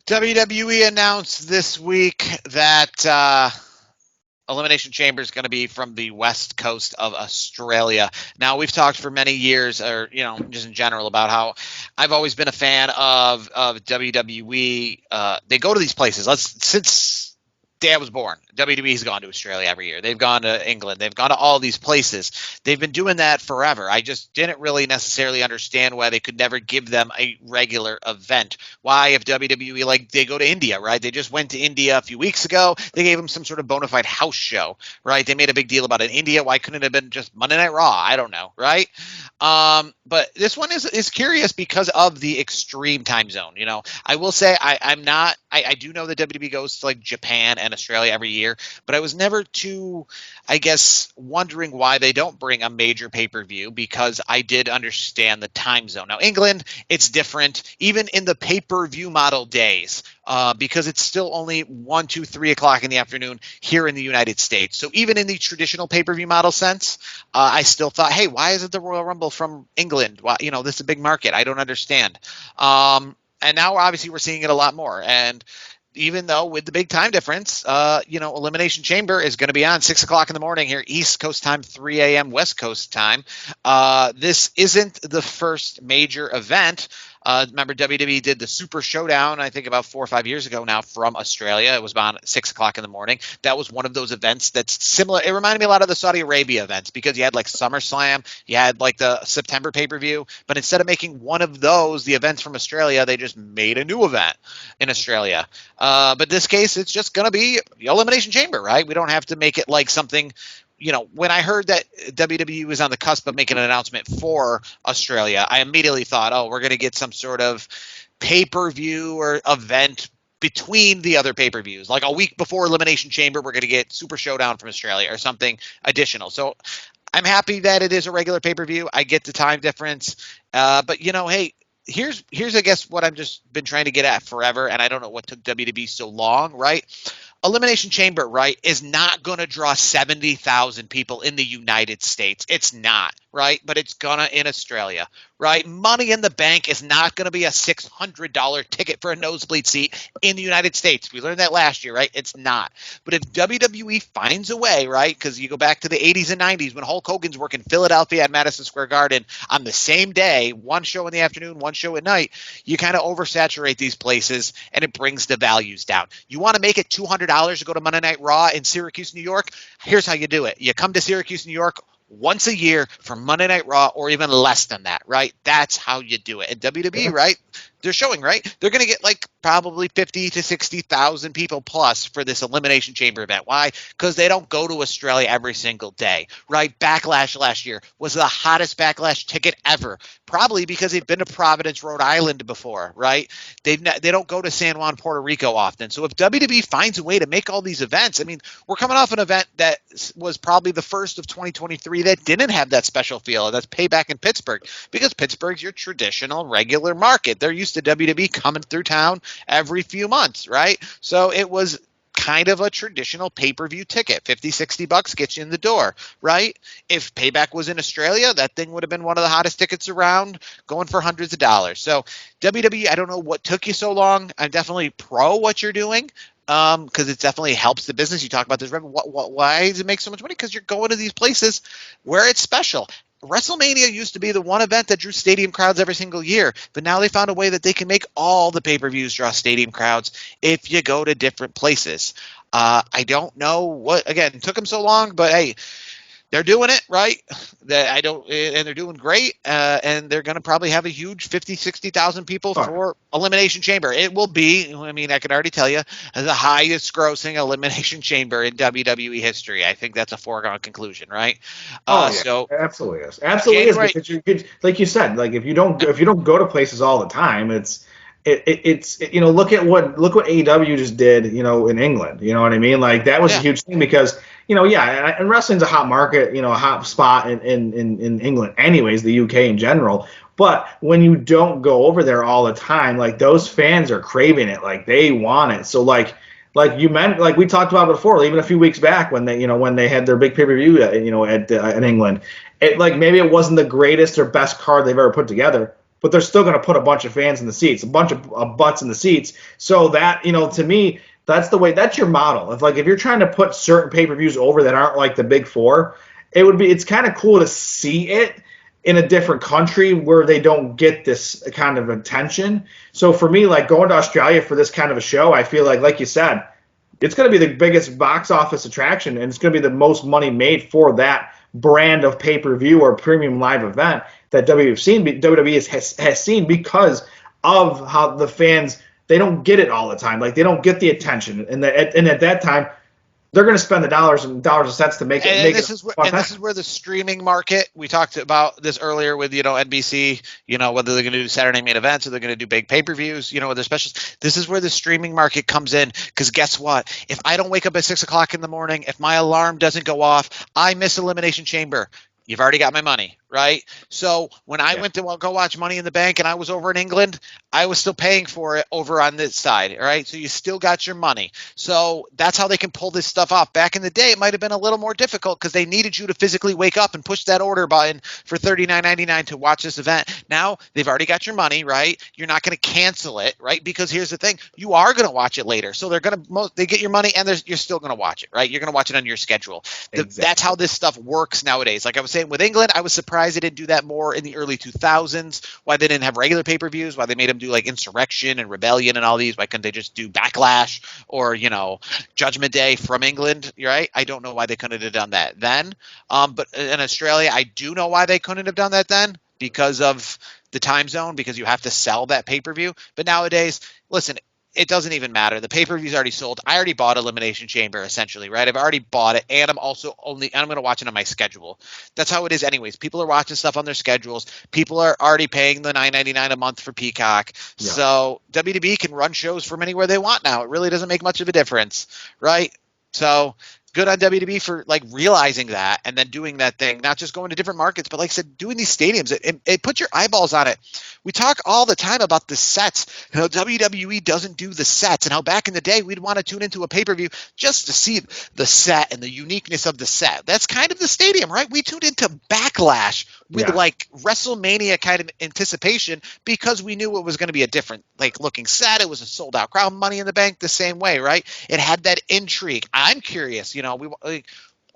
WWE announced this week that Elimination Chamber is going to be from the west coast of Australia. Now, we've talked for many years, or just in general, about how I've always been a fan of WWE. They go to these places. Since Dad was born, WWE's gone to Australia every year. They've gone to England. They've gone to all these places. They've been doing that forever. I just didn't really necessarily understand why they could never give them a regular event. Why, if WWE, like, they go to India, right? They just went to India a few weeks ago. They gave them some sort of bona fide house show, right? They made a big deal about it in India. Why couldn't it have been just Monday Night Raw? I don't know, right? But this one is curious because of the extreme time zone. I will say I'm not. I do know that WWE goes to like Japan and Australia every year, but I was never too, I guess, wondering why they don't bring a major pay-per-view, because I did understand the time zone. Now, England, it's different, even in the pay-per-view model days, because it's still only 1, 2, 3 o'clock in the afternoon here in the United States. So even in the traditional pay-per-view model sense, I still thought, hey, why isn't the Royal Rumble from England? Why, this is a big market. I don't understand. And now, obviously, we're seeing it a lot more. And even though with the big time difference, Elimination Chamber is going to be on 6 o'clock in the morning here, East Coast time, 3 a.m. West Coast time. This isn't the first major event. Remember, WWE did the Super Showdown, I think about 4 or 5 years ago now, from Australia. It was on at 6 o'clock in the morning. That was one of those events that's similar. It reminded me a lot of the Saudi Arabia events, because you had like SummerSlam, you had like the September pay-per-view, but instead of making one of those, the events from Australia, they just made a new event in Australia. But this case, it's just going to be the Elimination Chamber, right? We don't have to make it like something. When I heard that WWE was on the cusp of making an announcement for Australia, I immediately thought, oh, we're going to get some sort of pay-per-view or event between the other pay-per-views. Like a week before Elimination Chamber, we're going to get Super Showdown from Australia or something additional. So I'm happy that it is a regular pay-per-view. I get the time difference. But, hey, here's I guess what I've just been trying to get at forever, and I don't know what took WWE so long, right? Elimination Chamber, right, is not going to draw 70,000 people in the United States. It's not, right? But it's going to in Australia, right? Money in the Bank is not going to be a $600 ticket for a nosebleed seat in the United States. We learned that last year, right? It's not. But if WWE finds a way, right, because you go back to the 80s and 90s when Hulk Hogan's working Philadelphia at Madison Square Garden on the same day, one show in the afternoon, one show at night, you kind of oversaturate these places and it brings the values down. You want to make it $200 to go to Monday Night Raw in Syracuse, New York? Here's how you do it. You come to Syracuse, New York once a year for Monday Night Raw, or even less than that, right? That's how you do it. And WWE, right? They're showing, right? They're going to get like probably 50 to 60,000 people plus for this Elimination Chamber event. Why? Because they don't go to Australia every single day, right? Backlash last year was the hottest Backlash ticket ever, probably because they've been to Providence, Rhode Island before, right? They don't go to San Juan, Puerto Rico often. So if WWE finds a way to make all these events, I mean, we're coming off an event that was probably the first of 2023 that didn't have that special feel. That's Payback in Pittsburgh, because Pittsburgh's your traditional regular market. They're used to WWE coming through town every few months, right? So it was kind of a traditional pay-per-view ticket. 50, 60 bucks gets you in the door, right? If Payback was in Australia, that thing would have been one of the hottest tickets around, going for hundreds of dollars. So WWE, I don't know what took you so long. I'm definitely pro what you're doing, because it definitely helps the business. You talk about this revenue. Why does it make so much money? Because you're going to these places where it's special. WrestleMania used to be the one event that drew stadium crowds every single year, but now they found a way that they can make all the pay-per-views draw stadium crowds if you go to different places. I don't know what, again, took them so long, but hey, they're doing it, right? And they're doing great, and they're going to probably have a huge 50, 60,000 people for Elimination Chamber. It will be, I mean, I can already tell you, the highest grossing Elimination Chamber in WWE history. I think that's a foregone conclusion, right? So absolutely is. Absolutely January, is, because like you said, like if you don't go to places all the time, it's look what AEW just did, in England. You know what I mean? Like that was a huge thing because and wrestling's a hot market, a hot spot in England anyways, the UK in general. But when you don't go over there all the time, like those fans are craving it, like they want it. So like you meant, like we talked about before, even a few weeks back when they had their big pay-per-view, in England, maybe it wasn't the greatest or best card they've ever put together, but they're still going to put a bunch of fans in the seats, a bunch of butts in the seats. So that, to me, that's your model. If you're trying to put certain pay-per-views over that aren't like the big four, it's kind of cool to see it in a different country where they don't get this kind of attention. So for me, like going to Australia for this kind of a show, I feel like you said, it's going to be the biggest box office attraction, and it's going to be the most money made for that brand of pay-per-view or premium live event that WWE has seen, because of how the fans, they don't get it all the time. Like, they don't get the attention. And at that time, they're going to spend the dollars and cents to make it. And this is where the streaming market, we talked about this earlier with, NBC, whether they're going to do Saturday main events or they're going to do big pay-per-views, their specials. This is where the streaming market comes in, because guess what? If I don't wake up at 6 o'clock in the morning, if my alarm doesn't go off, I miss Elimination Chamber. You've already got my money, right? So when I went to go watch Money in the Bank and I was over in England, I was still paying for it over on this side, right? So you still got your money. So that's how they can pull this stuff off. Back in the day, it might have been a little more difficult because they needed you to physically wake up and push that order button for $39.99 to watch this event. Now they've already got your money, right? You're not going to cancel it, right? Because here's the thing, you are going to watch it later. So they get your money and you're still going to watch it, right? You're going to watch it on your schedule. Exactly. That's how this stuff works nowadays. Like I was saying with England, I was surprised they didn't do that more in the early 2000s. Why they didn't have regular pay-per-views, why they made them do like Insurrection and Rebellion and all these. Why couldn't they just do Backlash or, Judgment Day from England, right? I don't know why they couldn't have done that then. But in Australia, I do know why they couldn't have done that then, because of the time zone, because you have to sell that pay-per-view. But nowadays, listen, it doesn't even matter. The pay-per-view's already sold. I already bought Elimination Chamber, essentially, right? I've already bought it, and I'm going to watch it on my schedule. That's how it is anyways. People are watching stuff on their schedules. People are already paying the $9.99 a month for Peacock. Yeah. So WWE can run shows from anywhere they want now. It really doesn't make much of a difference, right? So good on WWE for realizing that and then doing that thing, not just going to different markets, but like I said, doing these stadiums. It puts your eyeballs on it. We talk all the time about the sets, how WWE doesn't do the sets, and how back in the day we'd want to tune into a pay-per-view just to see the set and the uniqueness of the set. That's kind of the stadium, right? We tuned into Backlash with WrestleMania kind of anticipation because we knew it was going to be a different looking set. It was a sold out crowd. Money in the Bank the same way, right? It had that intrigue. I'm curious,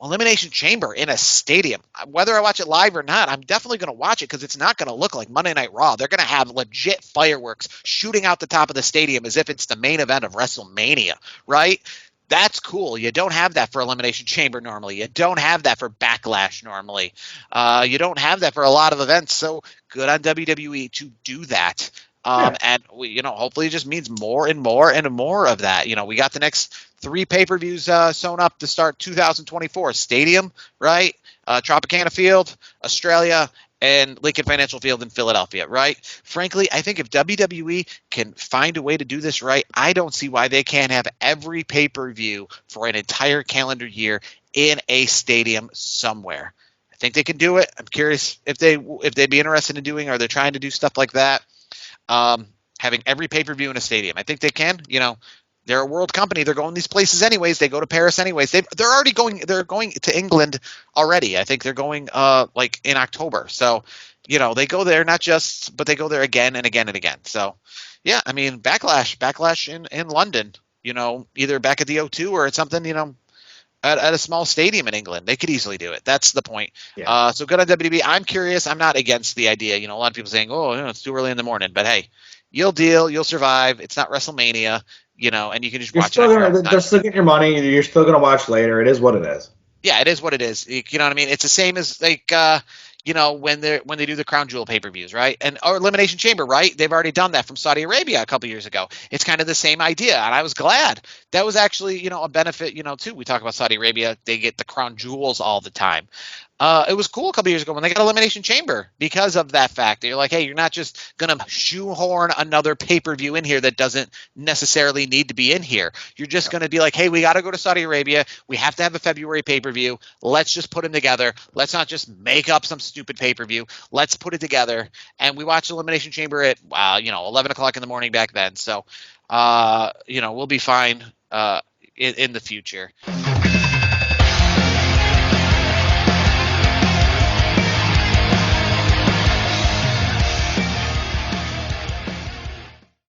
Elimination Chamber in a stadium. Whether I watch it live or not, I'm definitely going to watch it because it's not going to look like Monday Night Raw. They're going to have legit fireworks shooting out the top of the stadium as if it's the main event of WrestleMania, right? That's cool. You don't have that for Elimination Chamber normally. You don't have that for Backlash normally. You don't have that for a lot of events. So good on WWE to do that. And we, hopefully it just means more and more and more of that. We got the next 3 pay-per-views sewn up to start 2024. Stadium, right? Tropicana Field, Australia, and Lincoln Financial Field in Philadelphia, right? Frankly, I think if WWE can find a way to do this right, I don't see why they can't have every pay-per-view for an entire calendar year in a stadium somewhere. I think they can do it. I'm curious if they'd be interested in doing, or they're trying to do stuff like that. Having every pay-per-view in a stadium. I think they can. They're a world company. They're going these places anyways. They go to Paris anyways. They're already going. They're going to England already. I think they're going in October. So, they go there but they go there again and again and again. So, yeah, I mean, Backlash in London. Either back at the O2 or at something. At a small stadium in England. They could easily do it. That's the point. Yeah. So good on WWE. I'm curious. I'm not against the idea. A lot of people saying, it's too early in the morning. But hey, you'll deal. You'll survive. It's not WrestleMania, and you can just watch it. They're still getting your money. You're still going to watch later. It is what it is. Yeah, it is what it is. You know what I mean? It's the same as when they do the Crown Jewel pay-per-views, right? And or Elimination Chamber, right? They've already done that from Saudi Arabia a couple years ago. It's kind of the same idea, and I was glad. That was actually, a benefit, too. We talk about Saudi Arabia. They get the Crown Jewels all the time. It was cool a couple years ago when they got Elimination Chamber because of that fact. You're like, hey, you're not just going to shoehorn another pay-per-view in here that doesn't necessarily need to be in here. You're just going to be like, hey, we got to go to Saudi Arabia. We have to have a February pay-per-view. Let's just put them together. Let's not just make up some stupid pay-per-view. Let's put it together. And we watched Elimination Chamber at, 11 o'clock in the morning back then. So, we'll be fine in the future.